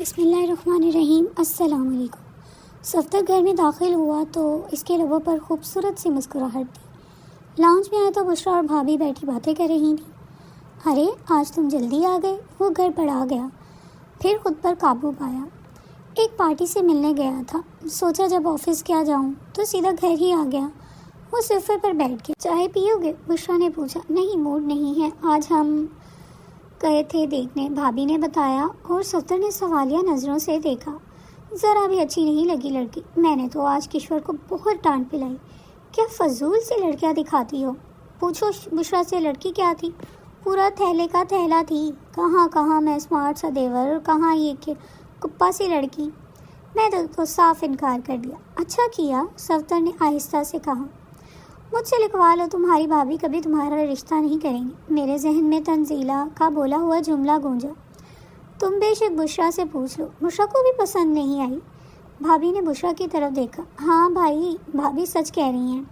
بسم اللہ الرحمن الرحیم۔ السلام علیکم۔ صفدر گھر میں داخل ہوا تو اس کے لبوں پر خوبصورت سی مسکراہٹ تھی۔ لاؤنج میں آیا تو بشرا اور بھابھی بیٹھی باتیں کر رہی تھیں۔ ارے آج تم جلدی آ گئے، وہ گھر پر آ گیا، پھر خود پر قابو پایا۔ ایک پارٹی سے ملنے گیا تھا، سوچا جب آفس کیا جاؤں تو سیدھا گھر ہی آ گیا۔ وہ صوفے پر بیٹھ کے چائے پیو گے؟ بشرا نے پوچھا۔ نہیں، موڈ نہیں ہے، آج ہم گئے تھے دیکھنے، بھابھی نے بتایا، اور صفدر نے سوالیہ نظروں سے دیکھا۔ ذرا بھی اچھی نہیں لگی لڑکی، میں نے تو آج کشور کو بہت ڈانٹ پلائی۔ کیا فضول سی لڑکیاں دکھاتی ہو؟ پوچھو بشرا سے لڑکی کیا تھی؟ پورا تھیلے کا تھیلا تھی، کہاں میں اسمارٹ سا دیور اور کہاں یہ کہ کپا سی لڑکی۔ میں تو صاف انکار کر دیا۔ اچھا کیا، صفدر نے آہستہ سے کہا۔ مجھ سے لکھوا لو، تمہاری بھابھی کبھی تمہارا رشتہ نہیں کریں گی۔ میرے ذہن میں تنزیلہ کا بولا ہوا جملہ گونجا۔ تم بے شک بشرا سے پوچھ لو، بشرا کو بھی پسند نہیں آئی۔ بھابھی نے بشرا کی طرف دیکھا۔ ہاں بھائی، بھابھی سچ کہہ رہی ہیں،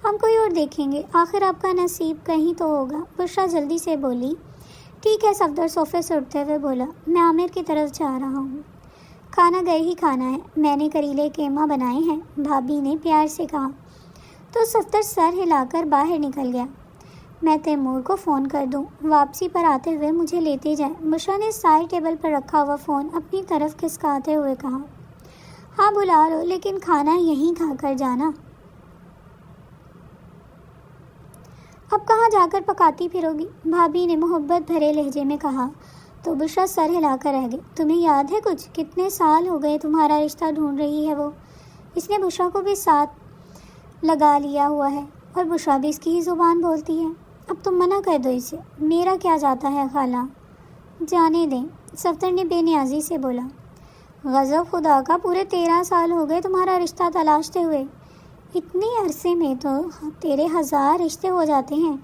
ہم کوئی اور دیکھیں گے، آخر آپ کا نصیب کہیں تو ہوگا۔ بشرا جلدی سے بولی۔ ٹھیک ہے، صفدر صوفے سے اٹھتے ہوئے بولا۔ میں عامر کی طرف جا رہا ہوں، کھانا گھر ہی کھانا ہے، میں نے کریلے قیمہ بنائے ہیں، بھابھی نے پیار سے کہا تو صفدر سر ہلا کر باہر نکل گیا۔ میں تیمور کو فون کر دوں، واپسی پر آتے ہوئے مجھے لیتے جائیں۔ بشرا نے سائڈ ٹیبل پر رکھا ہوا فون اپنی طرف کھسکاتے ہوئے کہا۔ ہاں بلا لو، لیکن کھانا یہیں کھا کر جانا، اب کہاں جا کر پکاتی پھرو گی؟ بھابھی نے محبت بھرے لہجے میں کہا تو بشرا سر ہلا کر رہ گئی۔ تمہیں یاد ہے کچھ؟ کتنے سال ہو گئے تمہارا رشتہ ڈھونڈ رہی ہے وہ۔ اس نے بشرا کو بھی ساتھ لگا لیا ہوا ہے، اور بشرا بھی اس کی ہی زبان بولتی ہے۔ اب تم منع کر دو اسے، میرا کیا جاتا ہے خالہ، جانے دیں، صفدر نے بے نیازی سے بولا۔ غضب خدا کا، پورے 13 سال ہو گئے تمہارا رشتہ تلاشتے ہوئے، اتنے عرصے میں تو تیرے 1000 رشتے ہو جاتے ہیں۔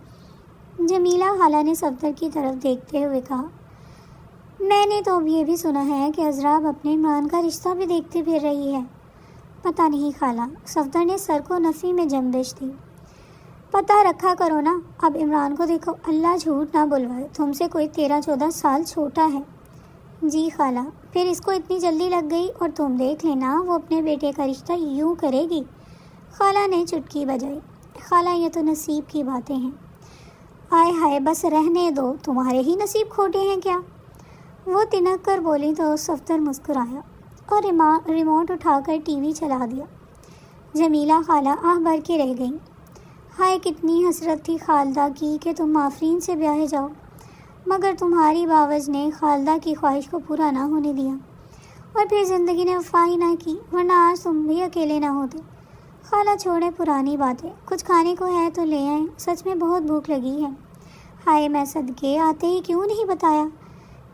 جمیلہ خالہ نے صفدر کی طرف دیکھتے ہوئے کہا۔ میں نے تو اب یہ بھی سنا ہے کہ عذرا اپنے عمران کا رشتہ بھی دیکھتی پھر رہی ہے۔ پتہ نہیں خالہ، صفدر نے سر کو نفی میں جنبش دی۔ پتہ رکھا کرو نا، اب عمران کو دیکھو، اللہ جھوٹ نہ بلوائے، تم سے کوئی 13-14 سال چھوٹا ہے۔ جی خالہ، پھر اس کو اتنی جلدی لگ گئی، اور تم دیکھ لینا وہ اپنے بیٹے کا رشتہ یوں کرے گی۔ خالہ نے چٹکی بجائی۔ خالہ یہ تو نصیب کی باتیں ہیں۔ آئے ہائے، بس رہنے دو، تمہارے ہی نصیب کھوٹے ہیں کیا؟ وہ تنک کر بولی تو صفدر مسکرایا اور ریموٹ اٹھا کر ٹی وی چلا دیا۔ جمیلہ خالہ آہ بھر کے رہ گئیں۔ ہائے کتنی حسرت تھی خالدہ کی کہ تم آفرین سے بیاہے جاؤ، مگر تمہاری باوج نے خالدہ کی خواہش کو پورا نہ ہونے دیا، اور پھر زندگی نے وفا ہی نہ کی، ورنہ آج تم بھی اکیلے نہ ہوتے۔ خالہ چھوڑے پرانی باتیں، کچھ کھانے کو ہے تو لے آئیں، سچ میں بہت بھوک لگی ہے۔ ہائے میں صدقے، آتے ہی کیوں نہیں بتایا،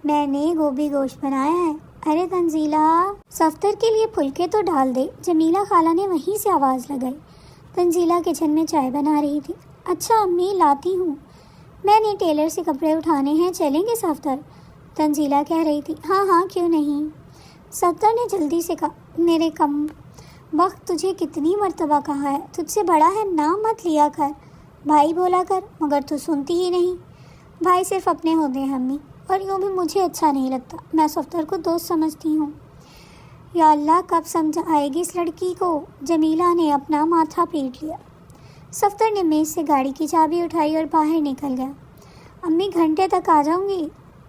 میں نے گوبھی گوشت بنایا ہے۔ ارے تنزیلہ، صفدر کے لیے پھلکے تو ڈال دے۔ جمیلہ خالہ نے وہیں سے آواز لگائی۔ تنزیلہ کچن میں چائے بنا رہی تھی۔ اچھا امی، لاتی ہوں، میں نے ٹیلر سے کپڑے اٹھانے ہیں، چلیں گے صفدر؟ تنزیلہ کہہ رہی تھی۔ ہاں کیوں نہیں، صفدر نے جلدی سے کہا۔ میرے کم وقت تجھے کتنی مرتبہ کہا ہے، تجھ سے بڑا ہے نام مت لیا کر، بھائی بولا کر، مگر تو سنتی ہی نہیں۔ بھائی صرف اپنے ہوتے ہیں امی، اور یوں بھی مجھے اچھا نہیں لگتا، میں صفدر کو دوست سمجھتی ہوں۔ یا اللہ، کب سمجھ آئے گی اس لڑکی کو؟ جمیلہ نے اپنا ماتھا پیٹ لیا۔ صفدر نے میز سے گاڑی کی چابی اٹھائی اور باہر نکل گیا۔ امی گھنٹے تک آ جاؤں گی،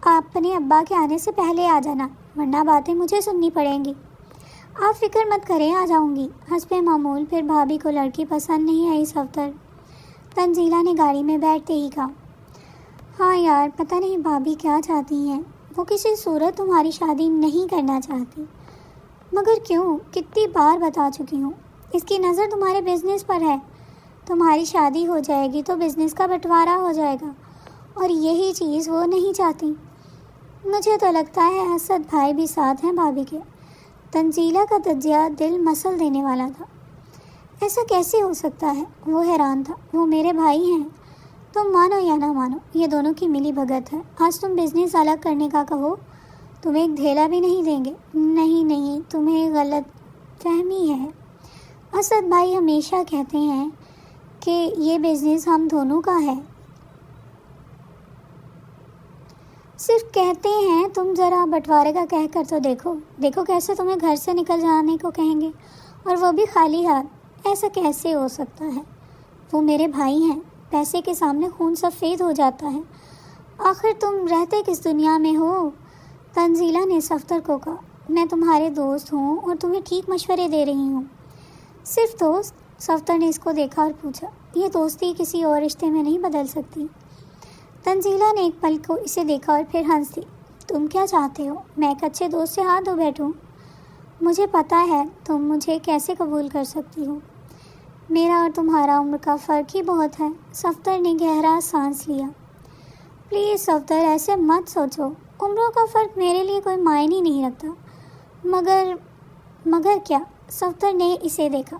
آپ اپنے ابا کے آنے سے پہلے آ جانا، ورنہ باتیں مجھے سننی پڑیں گی۔ آپ فکر مت کریں، آ جاؤں گی۔ حسب معمول پھر بھابھی کو لڑکی پسند نہیں آئی صفدر، تنزیلہ نے گاڑی میں بیٹھتے ہی کہا۔ ہاں یار، پتہ نہیں بھابھی کیا چاہتی ہیں، وہ کسی صورت تمہاری شادی نہیں کرنا چاہتی، مگر کیوں؟ کتنی بار بتا چکی ہوں، اس کی نظر تمہارے بزنس پر ہے، تمہاری شادی ہو جائے گی تو بزنس کا بٹوارا ہو جائے گا، اور یہی چیز وہ نہیں چاہتی۔ مجھے تو لگتا ہے اسد بھائی بھی ساتھ ہیں بھابھی کے۔ تنزیلہ کا تجزیہ دل مسل دینے والا تھا۔ ایسا کیسے ہو سکتا ہے؟ وہ حیران تھا۔ وہ میرے بھائی ہیں، تم مانو یا نہ مانو، یہ دونوں کی ملی بھگت ہے۔ آج تم بزنس الگ کرنے کا کہو، تمہیں ایک دھیلا بھی نہیں دیں گے۔ نہیں، تمہیں غلط فہمی ہے، اسد بھائی ہمیشہ کہتے ہیں کہ یہ بزنس ہم دونوں کا ہے۔ صرف کہتے ہیں، تم ذرا بٹوارے کا کہہ کر تو دیکھو کیسے تمہیں گھر سے نکل جانے کو کہیں گے، اور وہ بھی خالی ہاتھ۔ ایسا کیسے ہو سکتا ہے؟ وہ میرے بھائی ہیں، پیسے کے سامنے خون سفید ہو جاتا ہے۔ آخر تم رہتے کس دنیا میں ہو؟ تنزیلہ نے صفدر کو کہا، میں تمہارے دوست ہوں اور تمہیں ٹھیک مشورے دے رہی ہوں۔ صرف دوست؟ صفدر نے اس کو دیکھا اور پوچھا، یہ دوستی کسی اور رشتے میں نہیں بدل سکتی؟ تنزیلہ نے ایک پل کو اسے دیکھا اور پھر ہنس دی، تم کیا چاہتے ہو؟ میں ایک اچھے دوست سے ہاتھ دھو بیٹھوں؟ مجھے پتہ ہے تم مجھے کیسے قبول کر سکتی ہو، میرا اور تمہارا عمر کا فرق ہی بہت ہے۔ صفدر نے گہرا سانس لیا۔ پلیز صفدر، ایسے مت سوچو، عمروں کا فرق میرے لیے کوئی معنی نہیں رکھتا۔ مگر کیا؟ صفدر نے اسے دیکھا،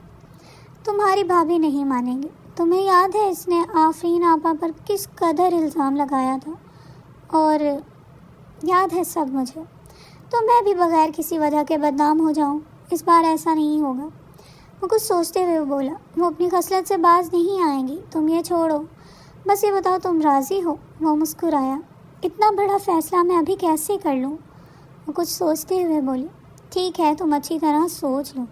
تمہاری بھابھی نہیں مانیں گے۔ تمہیں یاد ہے اس نے آفرین آپا پر کس قدر الزام لگایا تھا؟ اور یاد ہے سب مجھے، تو میں بھی بغیر کسی وجہ کے بدنام ہو جاؤں؟ اس بار ایسا نہیں ہوگا۔ وہ کچھ سوچتے ہوئے بولا، وہ اپنی خصلت سے باز نہیں آئیں گی، تم یہ چھوڑو، بس یہ بتاؤ تم راضی ہو؟ وہ مسکرایا، اتنا بڑا فیصلہ میں ابھی کیسے کر لوں؟ وہ کچھ سوچتے ہوئے بولی، ٹھیک ہے تم اچھی طرح سوچ لو۔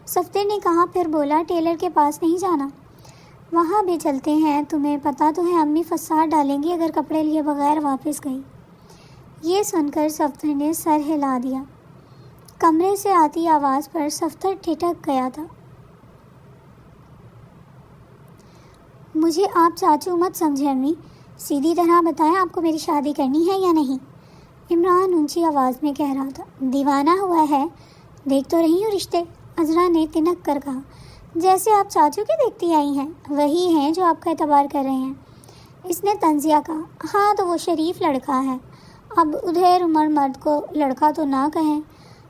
صفدر نے کہا، پھر بولا، ٹیلر کے پاس نہیں جانا؟ وہاں بھی چلتے ہیں، تمہیں پتہ تو ہے امی فساد ڈالیں گی اگر کپڑے لیے بغیر واپس گئی۔ یہ سن کر صفدر نے سر ہلا دیا۔ کمرے سے آتی آواز پر صفدر ٹھٹک گیا تھا۔ مجھے آپ چاچو مت سمجھیں امی، سیدھی طرح بتائیں آپ کو میری شادی کرنی ہے یا نہیں؟ عمران اونچی آواز میں کہہ رہا تھا۔ دیوانہ ہوا ہے؟ دیکھ تو رہی ہوں رشتے، عذرا نے تنک کر کہا۔ جیسے آپ چاچو کی دیکھتی آئی ہیں، وہی ہیں جو آپ کا اعتبار کر رہے ہیں، اس نے طنزیہ کہا۔ ہاں تو وہ شریف لڑکا ہے، اب ادھیر عمر مرد کو لڑکا تو نہ کہیں،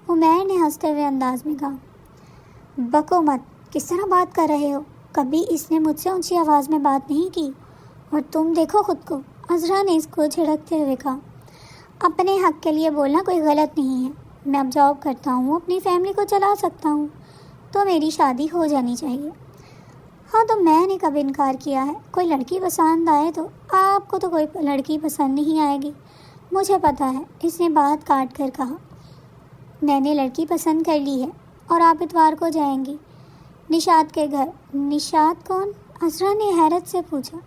عمیر نے ہنستے ہوئے انداز میں کہا۔ بکو مت، کس طرح بات کر رہے ہو؟ کبھی اس نے مجھ سے اونچی آواز میں بات نہیں کی، اور تم دیکھو خود کو، عذرا نے اس کو جھڑکتے ہوئے کہا۔ اپنے حق کے لیے بولنا کوئی غلط نہیں ہے، میں اب جاب کرتا ہوں، اپنی فیملی کو چلا سکتا ہوں، تو میری شادی ہو جانی چاہیے۔ ہاں تو میں نے کب انکار کیا ہے؟ کوئی لڑکی پسند آئے تو آپ کو تو کوئی لڑکی پسند نہیں آئے گی، مجھے پتہ ہے، اس نے بات کاٹ کر کہا۔ میں نے لڑکی پسند کر لی ہے، اور آپ اتوار کو جائیں گی نشاد کے گھر۔ نشاد کون؟ عذرا نے حیرت سے پوچھا۔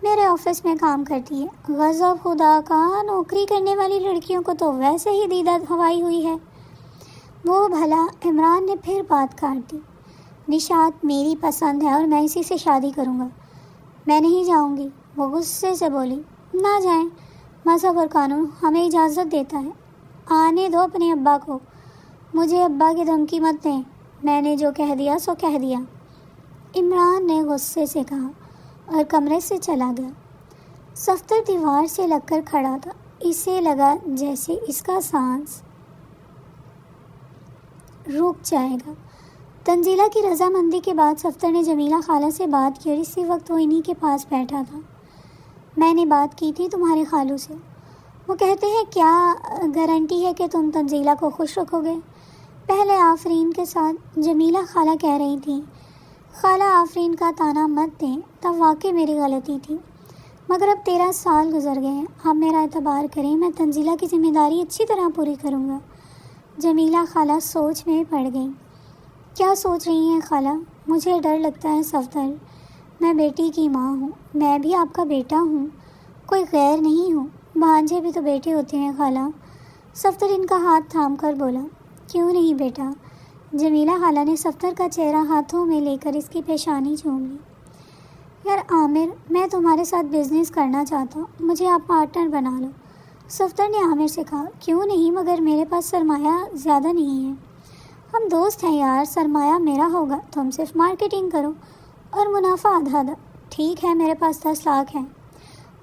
میرے آفس میں کام کرتی ہے۔ غضب خدا کا، نوکری کرنے والی لڑکیوں کو تو ویسے ہی دیدہ ہوائی ہوئی ہے۔ وہ بھلا، عمران نے پھر بات کاٹ دی۔ نشاد میری پسند ہے اور میں اسی سے شادی کروں گا۔ میں نہیں جاؤں گی، وہ غصے سے بولی۔ نہ جائیں، مذہب اور قانون ہمیں اجازت دیتا ہے، آنے دو اپنے ابا کو، مجھے ابا کی دھمکی مت دیں، میں نے جو کہہ دیا سو کہہ دیا، عمران نے غصے سے کہا اور کمرے سے چلا گیا۔ صفدر دیوار سے لگ کر کھڑا تھا، اسے لگا جیسے اس کا سانس رک جائے گا۔ تنزیلہ کی رضامندی کے بعد صفدر نے جمیلہ خالہ سے بات کی اور اسی وقت وہ انہی کے پاس بیٹھا تھا۔ میں نے بات کی تھی تمہارے خالو سے، وہ کہتے ہیں کیا گارنٹی ہے کہ تم تنزیلہ کو خوش رکھو گے؟ پہلے آفرین کے ساتھ جمیلہ خالہ کہہ رہی تھیں، خالہ آفرین کا طعنہ مت دیں، تب واقعی میری غلطی تھی، مگر اب 13 سال گزر گئے ہیں، آپ میرا اعتبار کریں، میں تنزیلہ کی ذمہ داری اچھی طرح پوری کروں گا۔ جمیلہ خالہ سوچ میں پڑ گئیں۔ کیا سوچ رہی ہیں خالہ؟ مجھے ڈر لگتا ہے صفدر، میں بیٹی کی ماں ہوں، میں بھی آپ کا بیٹا ہوں، کوئی غیر نہیں ہوں، بھانجے بھی تو بیٹے ہوتے ہیں خالہ۔ صفدر ان کا ہاتھ تھام کر بولا۔ کیوں نہیں بیٹا؟ جمیلہ خالہ نے صفدر کا چہرہ ہاتھوں میں لے کر اس کی پیشانی چوم لی۔ یار عامر، میں تمہارے ساتھ بزنس کرنا چاہتا ہوں، مجھے آپ پارٹنر بنا لو، صفدر نے عامر سے کہا۔ کیوں نہیں، مگر میرے پاس سرمایہ زیادہ نہیں ہے، ہم دوست ہیں یار، سرمایہ میرا ہوگا، تم صرف مارکیٹنگ کرو اور منافع آدھا آدھا۔ ٹھیک ہے، میرے پاس 10 لاکھ ہیں،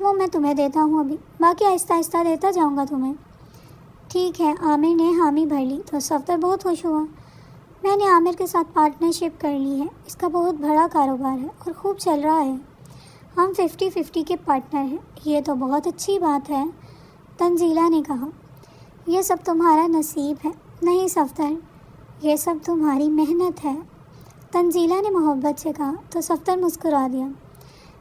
وہ میں تمہیں دیتا ہوں ابھی، باقی آہستہ آہستہ دیتا جاؤں گا تمہیں۔ ٹھیک ہے، عامر نے حامی بھر لی تو صفدر بہت خوش ہوا۔ میں نے عامر کے ساتھ پارٹنرشپ کر لی ہے، اس کا بہت بڑا کاروبار ہے اور خوب چل رہا ہے، ہم 50-50 کے پارٹنر ہیں۔ یہ تو بہت اچھی بات ہے، تنزیلہ نے کہا۔ یہ سب تمہارا نصیب ہے۔ نہیں صفدر، یہ سب تمہاری محنت ہے، تنزیلہ نے محبت سے کہا تو صفدر مسکرا دیا۔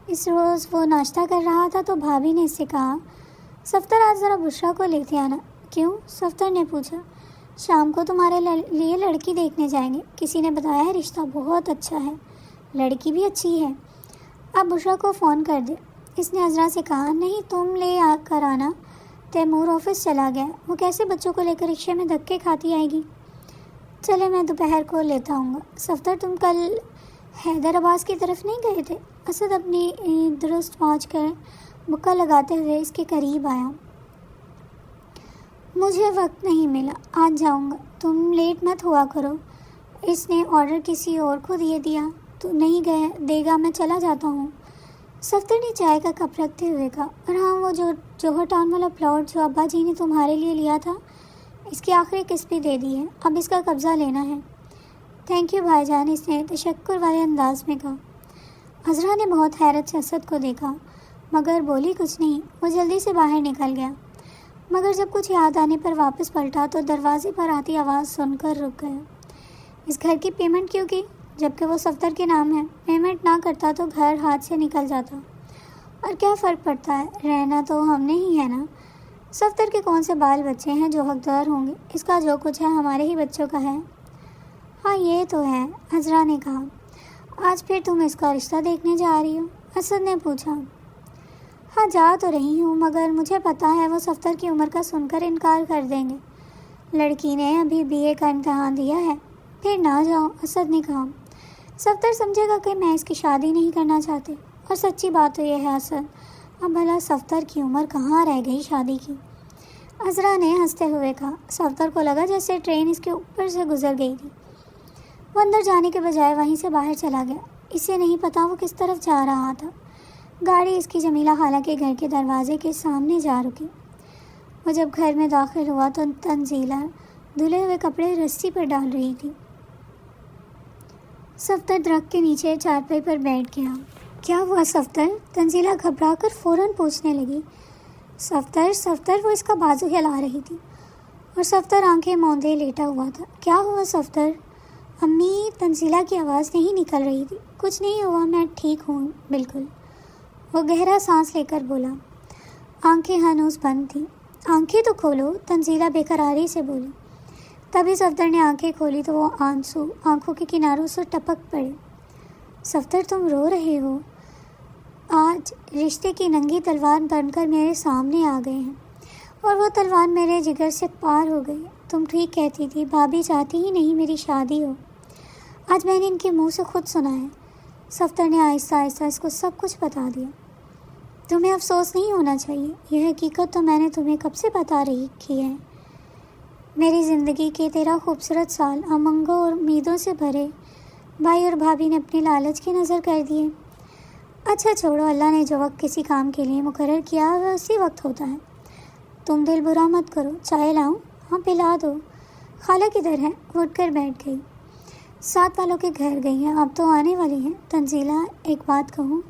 اس روز وہ ناشتہ کر رہا تھا تو بھابھی نے اس سے کہا، صفدر آج ذرا بشرا کو لیتے آنا۔ کیوں؟ صفدر نے پوچھا۔ شام کو تمہارے لیے لڑکی دیکھنے جائیں گے، کسی نے بتایا ہے رشتہ بہت اچھا ہے، لڑکی بھی اچھی ہے۔ اب بشرا کو فون کر دے، اس نے عذرا سے کہا۔ نہیں، تم لے کر آنا، تیمور آفس چلا گیا، وہ کیسے بچوں کو لے کر رکشے میں دھکے کھاتی آئے گی؟ چلے میں دوپہر کو لیتا ہوں گا۔ صفدر تم کل حیدرآباد کی طرف نہیں گئے تھے؟ اسد اپنی درست پہنچ کر مکہ لگاتے ہوئے اس کے قریب آیا۔ مجھے وقت نہیں ملا، آج جاؤں گا، تم لیٹ مت ہوا کرو۔ اس نے آرڈر کسی اور کو دیا تو نہیں گئے دے گا، میں چلا جاتا ہوں۔ صفدر نے چائے کا کپ رکھتے ہوئے کہا، اور ہاں، وہ جوہر ٹاؤن والا پلاٹ جو ابا جی نے تمہارے لیے لیا تھا، اس کی آخری قسط بھی دے دی ہے، اب اس کا قبضہ لینا ہے۔ تھینک یو بھائی جان، اس نے تشکر والے انداز میں کہا۔ عذرا نے بہت حیرت سے اسد کو دیکھا مگر بولی کچھ نہیں، وہ جلدی سے باہر نکل گیا، مگر جب کچھ یاد آنے پر واپس پلٹا تو دروازے پر آتی آواز سن کر رک گیا۔ اس گھر کی پیمنٹ کیوں کی؟ جبکہ وہ صفدر کے نام ہے، پیمنٹ نہ کرتا تو گھر ہاتھ سے نکل جاتا، اور کیا فرق پڑتا ہے، رہنا تو ہم نے ہی ہے نا۔ صفدر کے کون سے بال بچے ہیں جو حقدار ہوں گے، اس کا جو کچھ ہے ہمارے ہی بچوں کا ہے۔ ہاں یہ تو ہے، عذرا نے کہا۔ آج پھر تم اس کا رشتہ دیکھنے جا رہی ہو؟ اسد نے پوچھا۔ ہاں جا تو رہی ہوں، مگر مجھے پتہ ہے وہ صفدر کی عمر کا سن کر انکار کر دیں گے، لڑکی نے ابھی BA کا امتحان دیا ہے۔ پھر نہ جاؤ، اسد نے کہا۔ صفدر سمجھے گا کہ میں اس کی شادی نہیں کرنا چاہتے، اور سچی بات تو یہ ہے اسد، اب بھلا صفدر کی عمر کہاں رہ گئی شادی کی؟ عذرا نے ہنستے ہوئے کہا۔ صفدر کو لگا جیسے ٹرین اس کے اوپر سے گزر گئی تھی۔ وہ اندر جانے کے بجائے وہیں سے باہر چلا گیا، اسے نہیں پتا وہ کس طرف جا رہا تھا۔ گاڑی اس کی جمیلہ خالہ کے گھر کے دروازے کے سامنے جا رکی۔ وہ جب گھر میں داخل ہوا تو تنزیلہ دھلے ہوئے کپڑے رسی پر ڈال رہی تھی۔ صفدر درخت کے نیچے چارپائی پر بیٹھ گیا۔ کیا ہوا صفدر؟ تنزیلہ گھبرا کر فوراً پوچھنے لگی۔ صفدر وہ اس کا بازو ہلا رہی تھی، اور صفدر آنکھیں موندے لیٹا ہوا تھا۔ کیا ہوا صفدر؟ امی، تنزیلہ کی آواز نہیں نکل رہی تھی۔ کچھ نہیں ہوا، میں ٹھیک ہوں بالکل، وہ گہرا سانس لے کر بولا۔ آنکھیں ہنوز بند تھیں۔ آنکھیں تو کھولو، تنزیلہ بے قراری سے بولی۔ تبھی صفدر نے آنکھیں کھولی تو وہ آنسو آنکھوں کے کناروں سے ٹپک پڑے۔ صفدر تم رو رہے ہو؟ آج رشتے کی ننگی تلوار بن کر میرے سامنے آ گئے ہیں، اور وہ تلوار میرے جگر سے پار ہو گئی۔ تم ٹھیک کہتی تھی، بھابھی چاہتی ہی نہیں میری شادی ہو، آج میں نے ان کے منہ سے خود سنا ہے۔ صفدر نے آہستہ آہستہ اس کو سب کچھ بتا دیا۔ تمہیں افسوس نہیں ہونا چاہیے، یہ حقیقت تو میں نے تمہیں کب سے بتا رہی ہے۔ میری زندگی کے 13 خوبصورت سال امنگوں اور امیدوں سے بھرے، بھائی اور بھابھی نے اپنے لالچ کی نظر کر دیے۔ اچھا چھوڑو، اللہ نے جو وقت کسی کام کے لیے مقرر کیا وہ اسی وقت ہوتا ہے۔ تم دل برا مت کرو، چائے لاؤں؟ ہاں پلا دو۔ خالہ کدھر ہے؟ وہ اٹھ کر بیٹھ گئی۔ ساتھ والوں کے گھر گئی ہیں، اب تو آنے والی ہیں۔ تنزیلہ ایک بات کہوں؟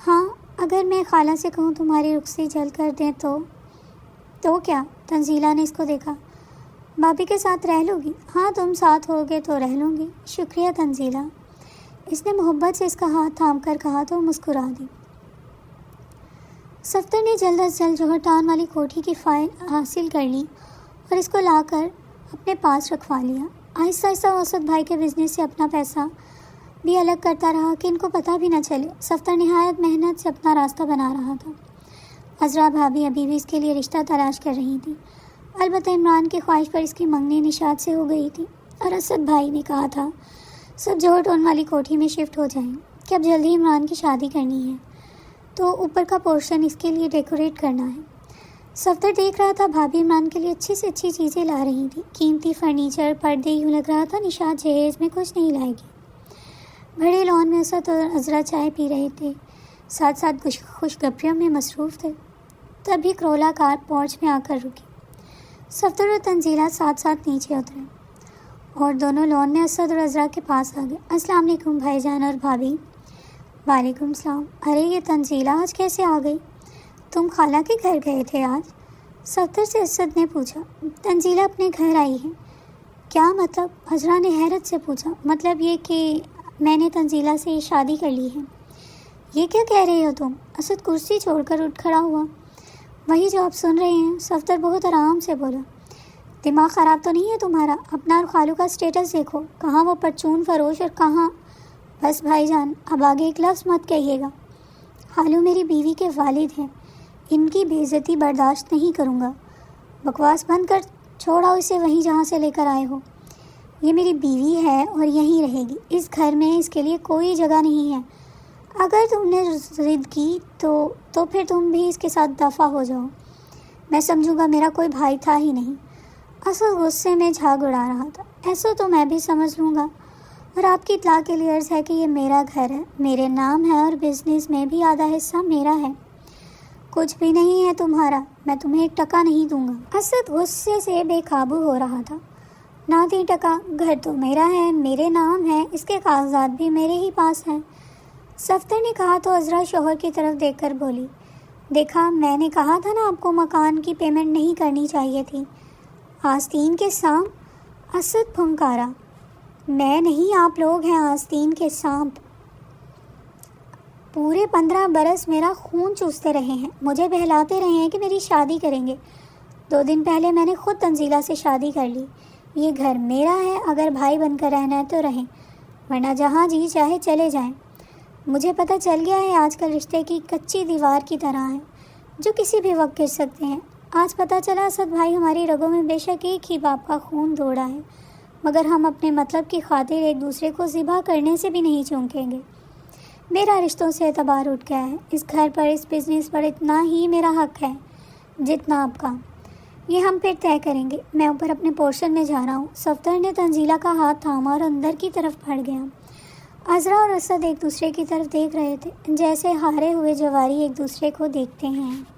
ہاں، اگر میں خالہ سے کہوں تمہاری رخصتی جلد کر دیں تو کیا؟ تنزیلہ نے اس کو دیکھا۔ بھابھی کے ساتھ رہ لو گی؟ ہاں، تم ساتھ ہوگے تو رہ لوں گی۔ شکریہ تنزیلہ، اس نے محبت سے اس کا ہاتھ تھام کر کہا تو مسکرا دی۔ صفدر نے جلد از جلد جوہر ٹاؤن والی کوٹھی کی فائل حاصل کر لی اور اس کو لا کر اپنے پاس رکھوا لیا۔ آہستہ آہستہ وہ اسد بھائی کے بزنس سے اپنا پیسہ بھی الگ کرتا رہا کہ ان کو پتہ بھی نہ چلے۔ صفدر نہایت محنت سے اپنا راستہ بنا رہا تھا۔ عذرا بھابھی ابھی بھی اس کے لیے رشتہ تلاش کر رہی تھی، البتہ عمران کی خواہش پر اس کی منگنی نشاط سے ہو گئی تھی، اور اسد بھائی نے کہا تھا سب جوہر ٹاؤن والی کوٹھی میں شفٹ ہو جائیں کہ اب جلدی عمران کی شادی کرنی ہے تو اوپر کا پورشن اس کے لیے ڈیکوریٹ کرنا ہے۔ صفدر دیکھ رہا تھا بھابھی عمران کے لیے اچھی سے اچھی چیزیں لا رہی تھی، قیمتی فرنیچر، پردے، یوں لگ رہا تھا نشاط جہیز میں کچھ نہیں لائے گی۔ بڑے لان میں اسد اور عذرا چائے پی رہے تھے، ساتھ ساتھ خوشگپیوں میں مصروف تھے۔ تبھی کرولا کار پورچ میں آ کر رکی۔ صفدر اور تنزیلہ ساتھ ساتھ نیچے اترے اور دونوں لان میں اسد اور عذرا کے پاس آ گئے۔ السلام علیکم بھائی جان اور بھابھی۔ وعلیکم السلام۔ ارے یہ تنزیلہ آج کیسے آ گئی؟ تم خالہ کے گھر گئے تھے آج؟ صفدر سے اسد نے پوچھا۔ تنزیلہ اپنے گھر آئی ہے۔ کیا مطلب؟ عذرا نے حیرت سے پوچھا۔ مطلب یہ کہ میں نے تنزیلہ سے شادی کر لی ہے۔ یہ کیا کہہ رہے ہو تم؟ اسد کرسی چھوڑ کر اٹھ کھڑا ہوا۔ وہی جو آپ سن رہے ہیں، صفدر بہت آرام سے بولا۔ دماغ خراب تو نہیں ہے تمہارا؟ اپنا اور خالو کا اسٹیٹس دیکھو، کہاں وہ پرچون فروش اور کہاں… بس بھائی جان، اب آگے ایک لفظ مت کہیے گا۔ خالو میری بیوی کے والد ہیں، ان کی بے عزتی برداشت نہیں کروں گا۔ بکواس بند کر، چھوڑاؤ اسے وہیں جہاں سے لے کر آئے ہو۔ یہ میری بیوی ہے اور یہیں رہے گی، اس گھر میں اس کے لیے کوئی جگہ نہیں ہے۔ اگر تم نے ضد کی تو پھر تم بھی اس کے ساتھ دفع ہو جاؤ۔ میں سمجھوں گا میرا کوئی بھائی تھا ہی نہیں۔ اصل غصے میں جھاگ اڑا رہا تھا۔ ایسا تو میں بھی سمجھ لوں گا، اور آپ کی اطلاع کے لیے عرض ہے کہ یہ میرا گھر ہے، میرے نام ہے اور بزنس میں بھی آدھا حصہ میرا ہے۔ کچھ بھی نہیں ہے تمہارا، میں تمہیں ایک ٹکا نہیں دوں گا۔ اسد غصے سے بے قابو ہو رہا تھا۔ نہ 3 ٹکا، گھر تو میرا ہے، میرے نام ہے، اس کے کاغذات بھی میرے ہی پاس ہیں۔ صفدر نے کہا تو عذرا شوہر کی طرف دیکھ کر بولی، دیکھا میں نے کہا تھا نا آپ کو مکان کی پیمنٹ نہیں کرنی چاہیے تھی۔ آستین کے سانپ؟ اسد پھنکارا۔ میں نہیں، آپ لوگ ہیں آستین کے سانپ۔ پورے 15 برس میرا خون چوستے رہے ہیں، مجھے بہلاتے رہے ہیں کہ میری شادی کریں گے۔ 2 دن پہلے میں نے خود تنزیلہ سے شادی کر لی۔ یہ گھر میرا ہے، اگر بھائی بن کر رہنا ہے تو رہیں، ورنہ جہاں جی چاہے چلے جائیں۔ مجھے پتہ چل گیا ہے آج کل رشتے کی کچی دیوار کی طرح ہیں جو کسی بھی وقت گر سکتے ہیں۔ آج پتہ چلا اسد بھائی، ہماری رگوں میں بے شک ایک ہی باپ کا خون دوڑا ہے، مگر ہم اپنے مطلب کی خاطر ایک دوسرے کو ذبح کرنے سے بھی نہیں چونکیں گے۔ میرا رشتوں سے اعتبار اٹھ گیا ہے، اس گھر پر، اس بزنس پر اتنا ہی میرا حق ہے جتنا آپ کا۔ یہ ہم پھر طے کریں گے۔ میں اوپر اپنے پورشن میں جا رہا ہوں۔ صفدر نے تنزیلہ کا ہاتھ تھاما اور اندر کی طرف بڑھ گیا۔ عذرا اور اسد ایک دوسرے کی طرف دیکھ رہے تھے جیسے ہارے ہوئے جواری ایک دوسرے کو دیکھتے ہیں۔